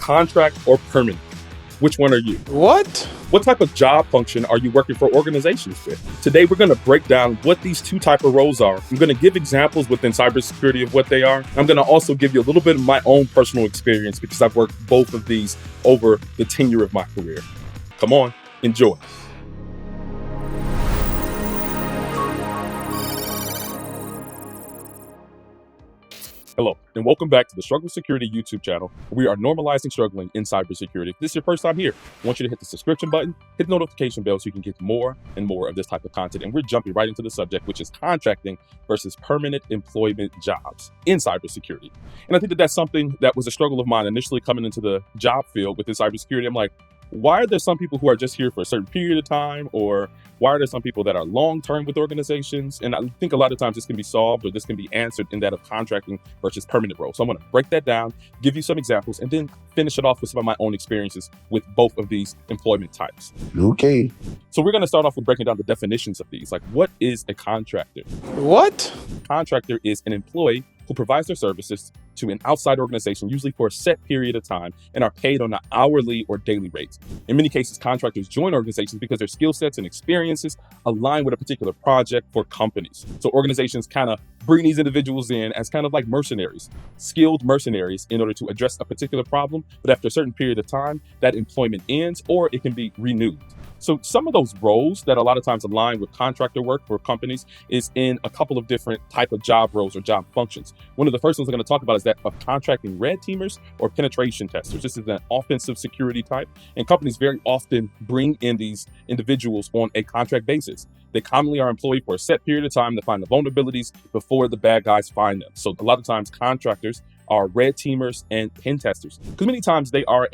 contract or permanent? Which one are you? What? What type of job function are you working for organizations with? Today, we're going to break down what these two type of roles are. I'm going to give examples within cybersecurity of what they are. I'm going to also give you a little bit of my own personal experience because I've worked both of these over the tenure of my career. Come on, enjoy. Hello, and welcome back to the Struggle Security YouTube channel. We are normalizing struggling in cybersecurity. If this is your first time here, I want you to hit the subscription button, hit the notification bell so you can get more and more of this type of content. And we're jumping right into the subject, which is contracting versus permanent employment jobs in cybersecurity. And I think that that's something that was a struggle of mine initially coming into the job field within cybersecurity. I'm like, why are there some people who are just here for a certain period of time? Or why are there some people that are long-term with organizations? And I think a lot of times this can be solved or this can be answered in that of contracting versus permanent roles. So I'm going to break that down, give you some examples, and then finish it off with some of my own experiences with both of these employment types. Okay. So we're going to start off with breaking down the definitions of these. Like, what is a contractor? What? Contractor is an employee who provides their services to an outside organization, usually for a set period of time, and are paid on an hourly or daily rate. In many cases, contractors join organizations because their skill sets and experiences align with a particular project for companies. So organizations kind of bring these individuals in as kind of like mercenaries, skilled mercenaries in order to address a particular problem. But after a certain period of time, that employment ends or it can be renewed. So some of those roles that a lot of times align with contractor work for companies is in a couple of different type of job roles or job functions. One of the first ones I'm going to talk about is that of contracting red teamers or penetration testers. This is an offensive security type, and companies very often bring in these individuals on a contract basis. They commonly are employed for a set period of time to find the vulnerabilities before the bad guys find them. So a lot of times contractors are red teamers and pen testers because many times they are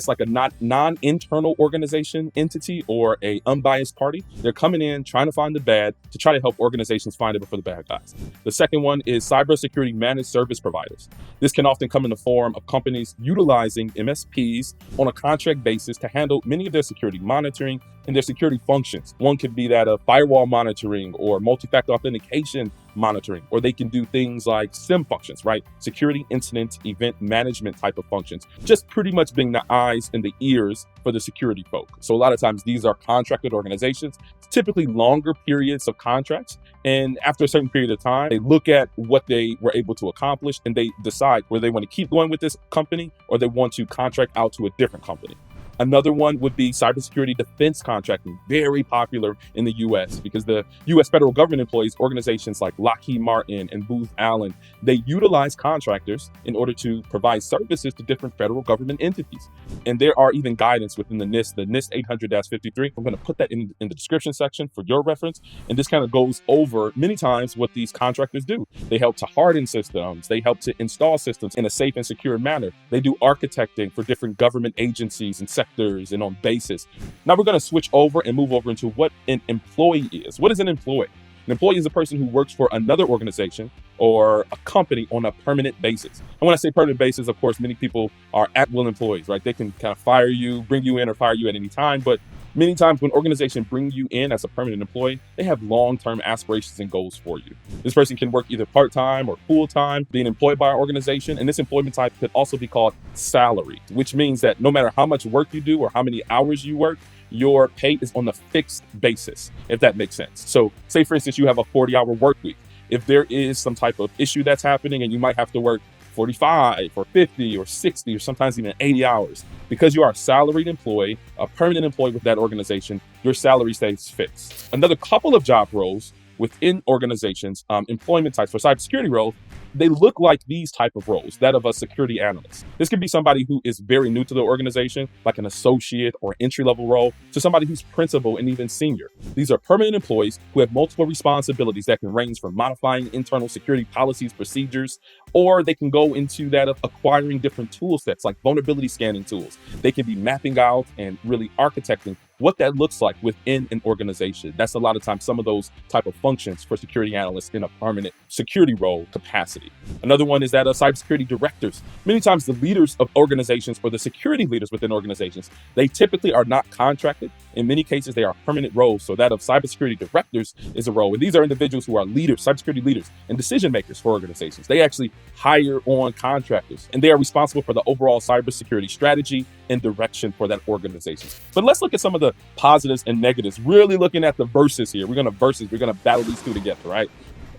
like a non-internal organization entity or a unbiased party. They're coming in, trying to find the bad to try to help organizations find it before the bad guys. The second one is cybersecurity managed service providers. This can often come in the form of companies utilizing MSPs on a contract basis to handle many of their security monitoring and their security functions. One could be that of firewall monitoring or multi-factor authentication monitoring, or they can do things like SIM functions, right? Security incident event management type of functions, just pretty much being the eyes and the ears for the security folk. So a lot of times these are contracted organizations, typically longer periods of contracts. And after a certain period of time, they look at what they were able to accomplish and they decide whether they want to keep going with this company or they want to contract out to a different company. Another one would be cybersecurity defense contracting, very popular in the U.S. because the U.S. federal government employs organizations like Lockheed Martin and Booz Allen. They utilize contractors in order to provide services to different federal government entities. And there are even guidance within the NIST 800-53. I'm going to put that in the description section for your reference. And this kind of goes over many times what these contractors do. They help to harden systems. They help to install systems in a safe and secure manner. They do architecting for different government agencies and sectors and on basis. Now we're going to switch over and move over into what an employee is. What is an employee? An employee is a person who works for another organization or a company on a permanent basis. And when I say permanent basis, of course, many people are at-will employees, right? They can kind of fire you, bring you in or fire you at any time. But many times when organizations bring you in as a permanent employee, they have long-term aspirations and goals for you. This person can work either part-time or full-time, being employed by our organization. And this employment type could also be called salary, which means that no matter how much work you do or how many hours you work, your pay is on a fixed basis, if that makes sense. So say, for instance, you have a 40-hour work week. If there is some type of issue that's happening and you might have to work 45 or 50 or 60 or sometimes even 80 hours, because you are a salaried employee, a permanent employee with that organization, your salary stays fixed. Another couple of job roles within organizations, employment types for cybersecurity roles, they look like these type of roles, that of a security analyst. This could be somebody who is very new to the organization, like an associate or entry-level role, to somebody who's principal and even senior. These are permanent employees who have multiple responsibilities that can range from modifying internal security policies, procedures, or they can go into that of acquiring different tool sets like vulnerability scanning tools. They can be mapping out and really architecting what that looks like within an organization. That's a lot of times some of those type of functions for security analysts in a permanent security role capacity. Another one is that of cybersecurity directors. Many times the leaders of organizations or the security leaders within organizations, they typically are not contracted. In many cases, they are permanent roles. So that of cybersecurity directors is a role. And these are individuals who are leaders, cybersecurity leaders, and decision makers for organizations. They actually hire on contractors, and they are responsible for the overall cybersecurity strategy and direction for that organization. But let's look at some of the positives and negatives, really looking at the verses here. We're going to battle these two together, right?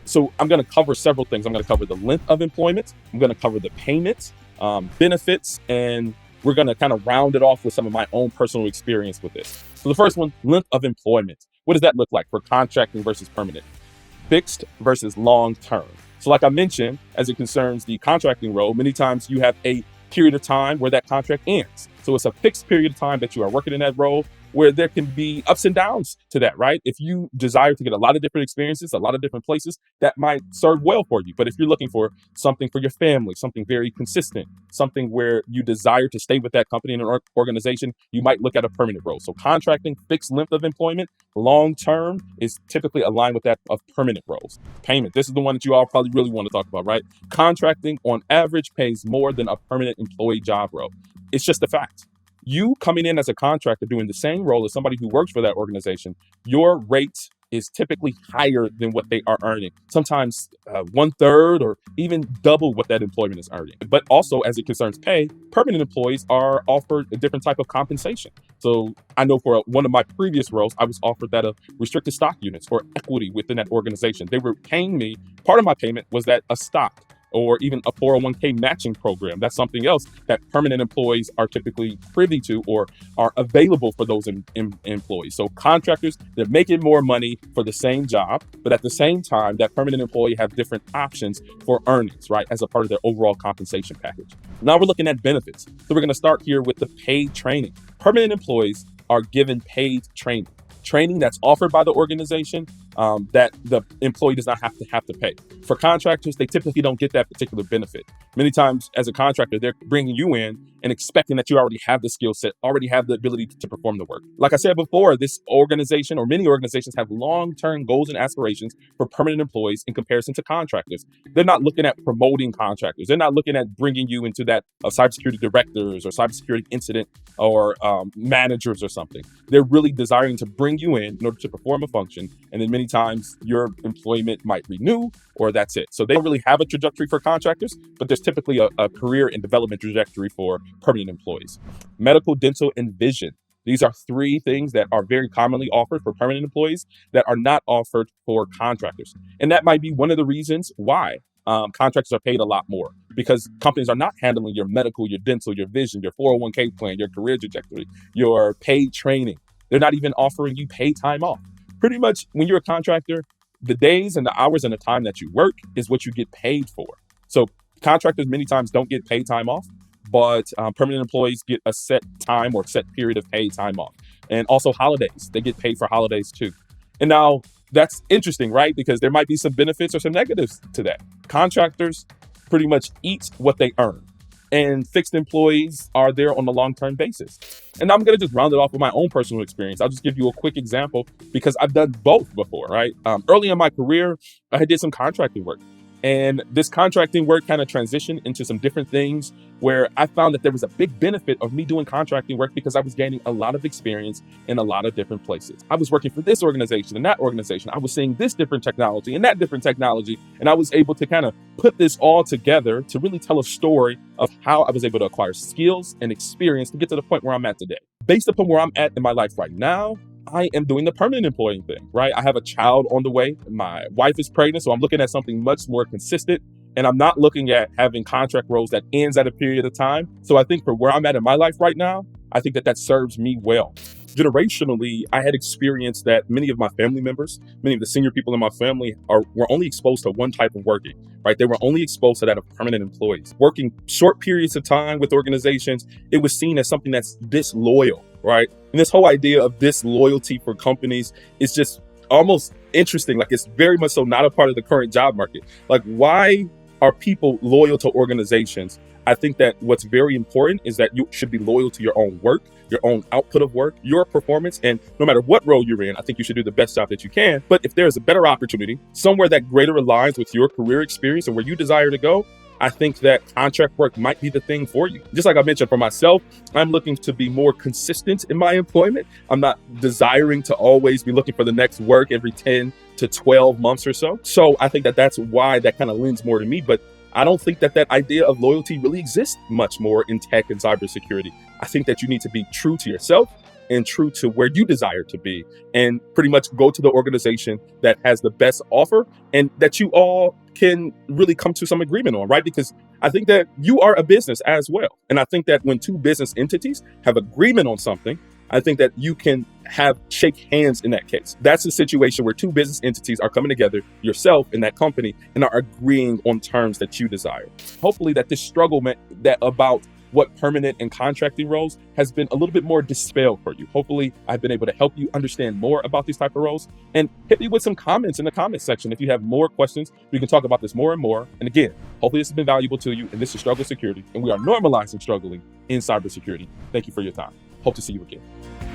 So I'm going to cover several things. I'm going to cover the length of employment. I'm going to cover the payments, benefits, and we're going to kind of round it off with some of my own personal experience with this. So the first one, length of employment. What does that look like for contracting versus permanent? Fixed versus long-term. So like I mentioned, as it concerns the contracting role, many times you have a period of time where that contract ends. So it's a fixed period of time that you are working in that role, where there can be ups and downs to that, right? If you desire to get a lot of different experiences, a lot of different places, that might serve well for you. But if you're looking for something for your family, something very consistent, something where you desire to stay with that company and an organization, you might look at a permanent role. So contracting, fixed length of employment, long-term is typically aligned with that of permanent roles. Payment, this is the one that you all probably really want to talk about, right? Contracting on average pays more than a permanent employee job role. It's just a fact. You coming in as a contractor doing the same role as somebody who works for that organization, your rate is typically higher than what they are earning. Sometimes 1/3 or even double what that employment is earning. But also, as it concerns pay, permanent employees are offered a different type of compensation. So I know for one of my previous roles, I was offered that of restricted stock units or equity within that organization. They were paying me, part of my payment was that a stock, or even a 401k matching program. That's something else that permanent employees are typically privy to or are available for those employees. So contractors, they're making more money for the same job, but at the same time, that permanent employee have different options for earnings, right, as a part of their overall compensation package. Now we're looking at benefits. So we're gonna start here with the paid training. Permanent employees are given paid training that's offered by the organization that the employee does not have to pay. For contractors, they typically don't get that particular benefit. Many times as a contractor, they're bringing you in and expecting that you already have the skill set, already have the ability to perform the work. Like I said before, this organization or many organizations have long-term goals and aspirations for permanent employees in comparison to contractors. They're not looking at promoting contractors. They're not looking at bringing you into that cybersecurity directors or cybersecurity incident or managers or something. They're really desiring to bring you in order to perform a function, and then many times your employment might renew or that's it. So they don't really have a trajectory for contractors, but there's typically a career and development trajectory for permanent employees. Medical, dental, and vision. These are three things that are very commonly offered for permanent employees that are not offered for contractors. And that might be one of the reasons why contractors are paid a lot more, because companies are not handling your medical, your dental, your vision, your 401k plan, your career trajectory, your paid training. They're not even offering you paid time off. Pretty much when you're a contractor, the days and the hours and the time that you work is what you get paid for. So contractors many times don't get paid time off, but permanent employees get a set time or set period of paid time off. And also holidays, they get paid for holidays too. And now that's interesting, right? Because there might be some benefits or some negatives to that. Contractors pretty much eat what they earn, and fixed employees are there on a long-term basis. And I'm going to just round it off with my own personal experience. I'll just give you a quick example because I've done both before, right? Early in my career, I did some contracting work. And this contracting work kind of transitioned into some different things where I found that there was a big benefit of me doing contracting work because I was gaining a lot of experience in a lot of different places. I was working for this organization and that organization. I was seeing this different technology and that different technology. And I was able to kind of put this all together to really tell a story of how I was able to acquire skills and experience to get to the point where I'm at today. Based upon where I'm at in my life right now, I am doing the permanent employee thing, right? I have a child on the way. My wife is pregnant, so I'm looking at something much more consistent. And I'm not looking at having contract roles that ends at a period of time. So I think for where I'm at in my life right now, I think that serves me well. Generationally, I had experienced that many of my family members, many of the senior people in my family were only exposed to one type of working, right? They were only exposed to that of permanent employees. Working short periods of time with organizations, it was seen as something that's disloyal, right? And this whole idea of disloyalty for companies is just almost interesting. Like, it's very much so not a part of the current job market. Like, why are people loyal to organizations I think that what's very important is that you should be loyal to your own work, your own output of work, your performance, and no matter what role you're in, I think you should do the best job that you can. But if there's a better opportunity, somewhere that greater aligns with your career experience and where you desire to go, I think that contract work might be the thing for you. Just like I mentioned for myself, I'm looking to be more consistent in my employment. I'm not desiring to always be looking for the next work every 10 to 12 months or so. So I think that that's why that kind of leans more to me. But I don't think that that idea of loyalty really exists much more in tech and cybersecurity. I think that you need to be true to yourself and true to where you desire to be, and pretty much go to the organization that has the best offer and that you all can really come to some agreement on, right? Because I think that you are a business as well. And I think that when two business entities have agreement on something, I think that you can shake hands in that case. That's a situation where two business entities are coming together, yourself and that company, and are agreeing on terms that you desire. Hopefully that this struggle about what permanent and contracting roles has been a little bit more dispelled for you. Hopefully I've been able to help you understand more about these type of roles, and hit me with some comments in the comment section. If you have more questions, we can talk about this more and more. And again, hopefully this has been valuable to you, and this is Struggle Security, and we are normalizing struggling in cybersecurity. Thank you for your time. Hope to see you again.